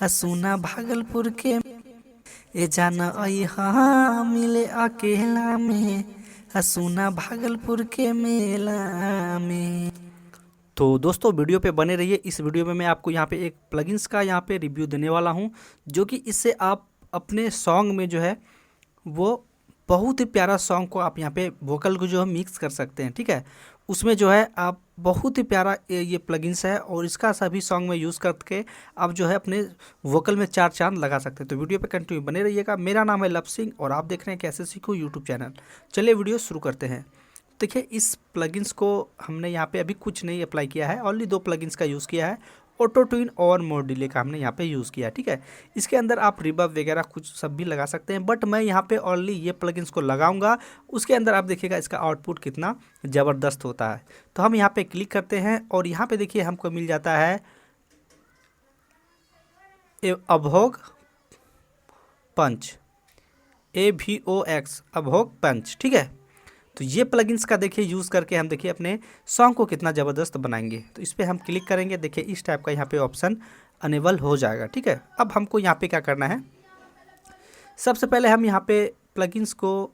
हसूना भागलपुर के ए जान अहा मिले अकेला में, हसूना भागलपुर के मेला में। तो दोस्तों वीडियो पे बने रहिए। इस वीडियो में मैं आपको यहाँ पे एक प्लगइन्स का यहाँ पे रिव्यू देने वाला हूँ, जो कि इससे आप अपने सॉन्ग में जो है वो बहुत ही प्यारा सॉन्ग को आप यहाँ पे वोकल को जो है मिक्स कर सकते हैं। ठीक है, उसमें जो है आप बहुत ही प्यारा ये प्लगइन्स है और इसका सभी सॉन्ग में यूज़ करके आप जो है अपने वोकल में चार चांद लगा सकते हैं। तो वीडियो पे कंटिन्यू बने रहिएगा। मेरा नाम है लव सिंह और आप देख रहे हैं कैसे सीखो यूट्यूब चैनल। चलिए वीडियो शुरू करते हैं। देखिए, इस प्लगइन्स को हमने यहाँ पे अभी कुछ नहीं अप्लाई किया है, ओनली दो प्लगइन्स का यूज़ किया है। ऑटो ट्यून और मोड डिले का हमने यहाँ पे यूज़ किया है। ठीक है, इसके अंदर आप रिवर्ब वगैरह कुछ सब भी लगा सकते हैं, बट मैं यहाँ पे ओनली ये प्लगइन्स को लगाऊंगा। उसके अंदर आप देखिएगा इसका आउटपुट कितना ज़बरदस्त होता है। तो हम यहाँ पे क्लिक करते हैं और यहाँ पे देखिए हमको मिल जाता है अभोग पंच, AVOX अभोग पंच। ठीक है, तो ये प्लगइन्स का देखिए यूज़ करके हम देखिए अपने सॉन्ग को कितना ज़बरदस्त बनाएंगे। तो इस पर हम क्लिक करेंगे, देखिए इस टाइप का यहाँ पे ऑप्शन अनेबल हो जाएगा। ठीक है, अब हमको यहाँ पे क्या करना है, सबसे पहले हम यहाँ पे प्लगइन्स को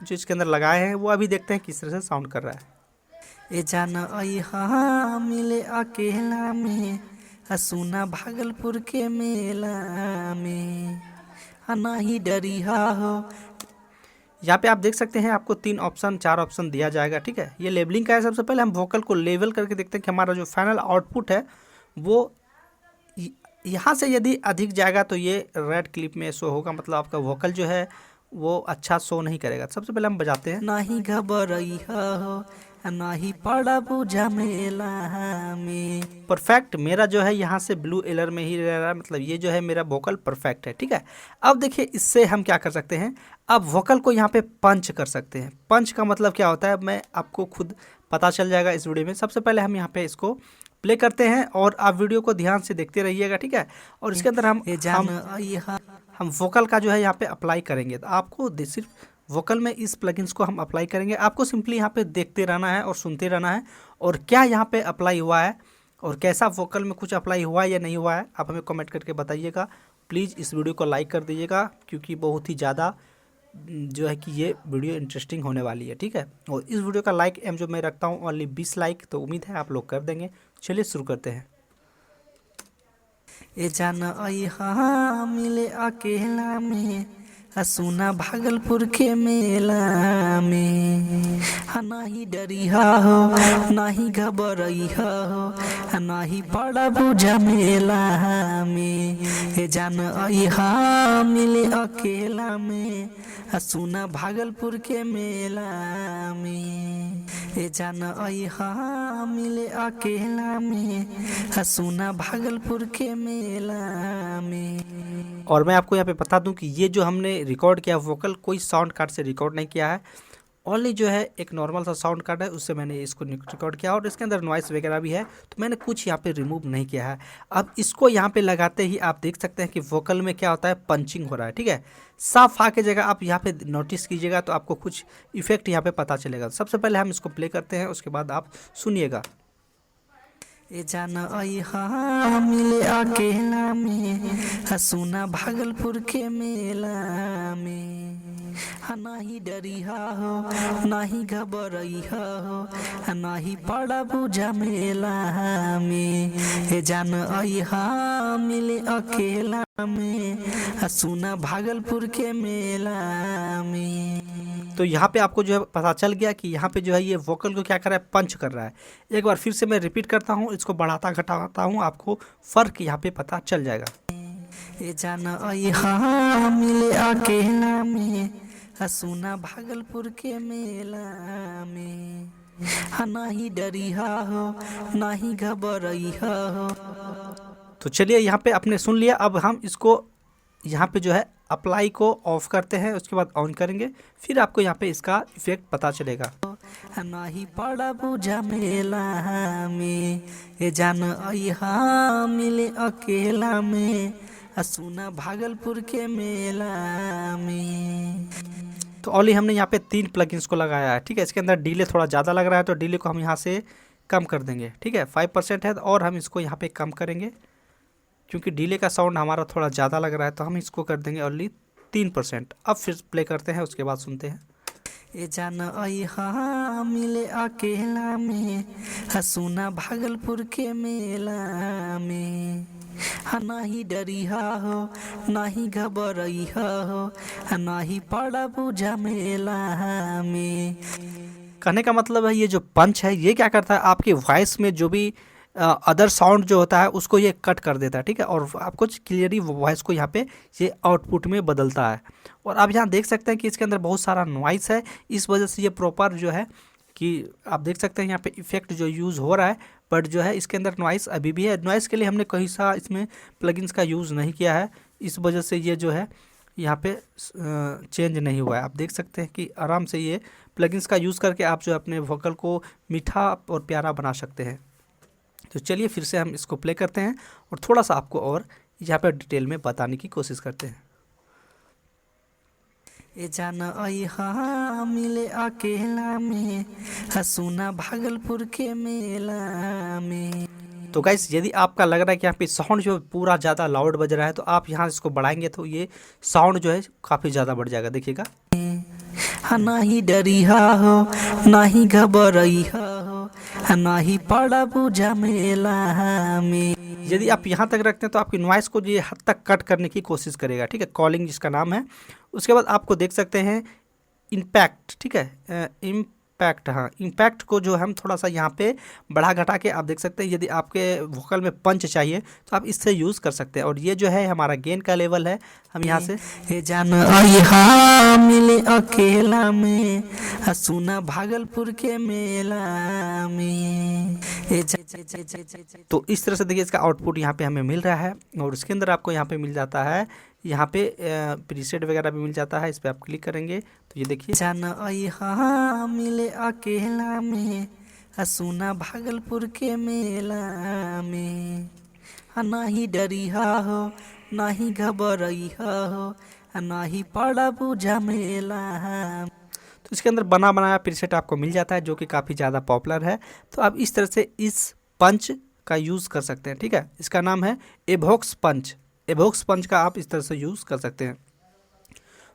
जो इसके अंदर लगाए हैं वो अभी देखते हैं किस तरह से साउंड कर रहा है। ए जान अहा मिले अकेला में, हसूना भागलपुर के मेला में, नहीं डरिया हो। यहाँ पे आप देख सकते हैं आपको चार ऑप्शन दिया जाएगा। ठीक है, ये लेबलिंग का है। सबसे पहले हम वोकल को लेवल करके देखते हैं कि हमारा जो फाइनल आउटपुट है वो यहाँ से यदि अधिक जाएगा तो ये रेड क्लिप में शो होगा, मतलब आपका वोकल जो है वो अच्छा शो नहीं करेगा। सबसे पहले हम बजाते हैं। नहीं घबराइया हो, नहीं पड़ा बुझा मेला में। परफेक्ट मेरा जो है यहाँ से ब्लू एलर में ही रह रहा है, मतलब ये जो है मेरा वोकल परफेक्ट है। ठीक है, अब देखिए इससे हम क्या कर सकते हैं, अब वोकल को यहाँ पे पंच कर सकते हैं। पंच का मतलब क्या होता है मैं आपको खुद पता चल जाएगा इस वीडियो में। सबसे पहले हम यहाँ पे इसको प्ले करते हैं और आप वीडियो को ध्यान से देखते रहिएगा। ठीक है, और इसके अंदर हम वोकल का जो है यहाँ पे अप्लाई करेंगे। तो आपको सिर्फ वोकल में इस प्लगइन्स को हम अप्लाई करेंगे। आपको सिंपली यहाँ पे देखते रहना है और सुनते रहना है, और क्या यहाँ पे अप्लाई हुआ है और कैसा वोकल में कुछ अप्लाई हुआ है या नहीं हुआ है आप हमें कमेंट करके बताइएगा। प्लीज़ इस वीडियो को लाइक कर दीजिएगा, क्योंकि बहुत ही ज़्यादा जो है कि ये वीडियो इंटरेस्टिंग होने वाली है। ठीक है, और इस वीडियो का लाइक एम जो मैं रखता हूँ ओनली 20 लाइक, तो उम्मीद है आप लोग कर देंगे। चलिए शुरू करते हैं। ए जान अहा मिले अकेला में, हसूना भागलपुर के मेला में, नहीं डरिया हो, नहीं घबराइया हो, नहीं पड़ा बुझा मेला में। ए जान अहा मिले अकेला में, हसूना भागलपुर के मेला में। ए जान अहा मिले अकेला में, हसूना भागलपुर के मेला में। और मैं आपको यहाँ पे बता दूं कि ये जो हमने रिकॉर्ड किया वोकल कोई साउंड कार्ड से रिकॉर्ड नहीं किया है, ओनली जो है एक नॉर्मल सा साउंड कार्ड है उससे मैंने इसको रिकॉर्ड किया, और इसके अंदर नॉइस वगैरह भी है तो मैंने कुछ यहाँ पे रिमूव नहीं किया है। अब इसको यहाँ पे लगाते ही आप देख सकते हैं कि वोकल में क्या होता है, पंचिंग हो रहा है। ठीक है, साफ आ के जगह आप यहाँ पे नोटिस कीजिएगा तो आपको कुछ इफेक्ट यहाँ पे पता चलेगा। सबसे पहले हम इसको प्ले करते हैं, उसके बाद आप सुनिएगा। ए जान अहा मिले अकेला में, हसूना भागलपुर के मेला में, नहीं डरिया हो, नहीं घबराइया हो, नहीं पड़ा बुझा मेला में। ए जान अहा मिले अकेला में, हसूना भागलपुर के मेला में। तो यहाँ पे आपको जो है पता चल गया कि यहाँ पे जो है ये वोकल को क्या कर रहा है, पंच कर रहा है। एक बार फिर से मैं रिपीट करता हूँ, इसको बढ़ाता घटाता हूँ, आपको फ़र्क यहाँ पे पता चल जाएगा। ए जान अहा मिले अकेला में, हसूना भागलपुर के मेला में, नहीं डरिया हो, नहीं घबराइया हो। तो चलिए यहाँ पे आपने सुन लिया। अब हम इसको यहाँ पे जो है अप्लाई को ऑफ करते हैं, उसके बाद ऑन करेंगे, फिर आपको यहाँ पे इसका इफेक्ट पता चलेगा। नहीं पड़ा बुझा मेला में, ए जान अहा मिले अकेला में, हसूना भागलपुर के मेला में। तो ओनली हमने यहाँ पे 3 प्लगइन्स को लगाया है। ठीक है, इसके अंदर डिले थोड़ा ज़्यादा लग रहा है तो डिले को हम यहाँ से कम कर देंगे। ठीक है, 5% है और हम इसको यहाँ पे कम करेंगे क्योंकि डिले का साउंड हमारा थोड़ा ज़्यादा लग रहा है तो हम इसको कर देंगे ओनली 3%। अब फिर प्ले करते हैं, उसके बाद सुनते हैं। ए जान हाँ मिले अकेला में हसूना भागलपुर के मेला में, नाही डरिहा हो नाही घबरइहा हो, नाही पड़ा बुझा मेला में। कहने का मतलब है ये जो पंच है ये क्या करता है, आपकी वॉइस में जो भी अदर साउंड जो होता है उसको ये कट कर देता है, ठीक है, और आपको क्लियरली वॉइस को यहाँ पे ये आउटपुट में बदलता है। और आप यहाँ देख सकते हैं कि इसके अंदर बहुत सारा नॉइस है, इस वजह से ये प्रॉपर जो है कि आप देख सकते हैं यहाँ पे इफेक्ट जो यूज़ हो रहा है, बट जो है इसके अंदर नॉइस अभी भी है। नॉइस के लिए हमने कहीं सा इसमें प्लगइन्स का यूज़ नहीं किया है, इस वजह से ये जो है यहाँ पे चेंज नहीं हुआ है। आप देख सकते हैं कि आराम से ये प्लगइन्स का यूज़ करके आप जो अपने वोकल को मीठा और प्यारा बना सकते हैं। तो चलिए फिर से हम इसको प्ले करते हैं और थोड़ा सा आपको और यहाँ पर डिटेल में बताने की कोशिश करते हैं। ए जान हाँ मिले अकेला में हसूना भागलपुर के मेला में। तो गाइस यदि आपका लग रहा है कि यहाँ पे साउंड जो पूरा ज़्यादा लाउड बज रहा है तो आप यहाँ इसको बढ़ाएंगे तो ये साउंड जो है काफ़ी ज़्यादा बढ़ जाएगा, देखिएगा। नाही डरिहा हो नाही घबरइहा हो, नाही पड़ा बुझा मेला में। यदि आप यहाँ तक रखते हैं तो आपकी नॉइस को ये हद तक कट करने की कोशिश करेगा, ठीक है, कॉलिंग जिसका नाम है। उसके बाद आपको देख सकते हैं इम्पैक्ट, ठीक है, इम्पैक्ट, हाँ इम्पैक्ट को जो हम थोड़ा सा यहाँ पे बढ़ा घटा के आप देख सकते हैं। यदि आपके वोकल में पंच चाहिए तो आप इससे यूज़ कर सकते हैं। और ये जो है हमारा गेन का लेवल है, हम यहाँ से हे जान हाँ मिले अकेला में हसूना भागलपुर के मेला में। तो इस तरह से देखिए इसका आउटपुट यहाँ पे हमें मिल रहा है। और इसके अंदर आपको यहाँ पे मिल जाता है, यहाँ पे प्रीसेट वगैरह भी मिल जाता है, इस पर आप क्लिक करेंगे तो ये देखिए जान हाँ मिले अकेला में हसूना भागलपुर के मेला में, नाही डरिहा हो नाही घबरइहा हो, नाही पड़ा बुझा मेला। तो इसके अंदर बना बनाया प्रीसेट आपको मिल जाता है जो कि काफ़ी ज़्यादा पॉपुलर है। तो आप इस तरह से इस पंच का यूज़ कर सकते हैं, ठीक है। इसका नाम है एवोक्स पंच। एवोक्स पंच का आप इस तरह से यूज़ कर सकते हैं।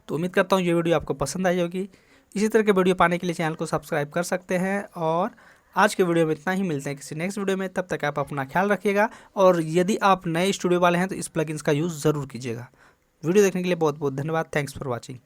तो उम्मीद करता हूँ ये वीडियो आपको पसंद आई होगी। इसी तरह के वीडियो पाने के लिए चैनल को सब्सक्राइब कर सकते हैं। और आज के वीडियो में इतना ही, मिलते हैं किसी नेक्स्ट वीडियो में। तब तक आप अपना ख्याल रखिएगा। और यदि आप नए स्टूडियो वाले हैं तो इस प्लगइन्स का यूज़ ज़रूर कीजिएगा। वीडियो देखने के लिए बहुत बहुत धन्यवाद। Thanks for watching.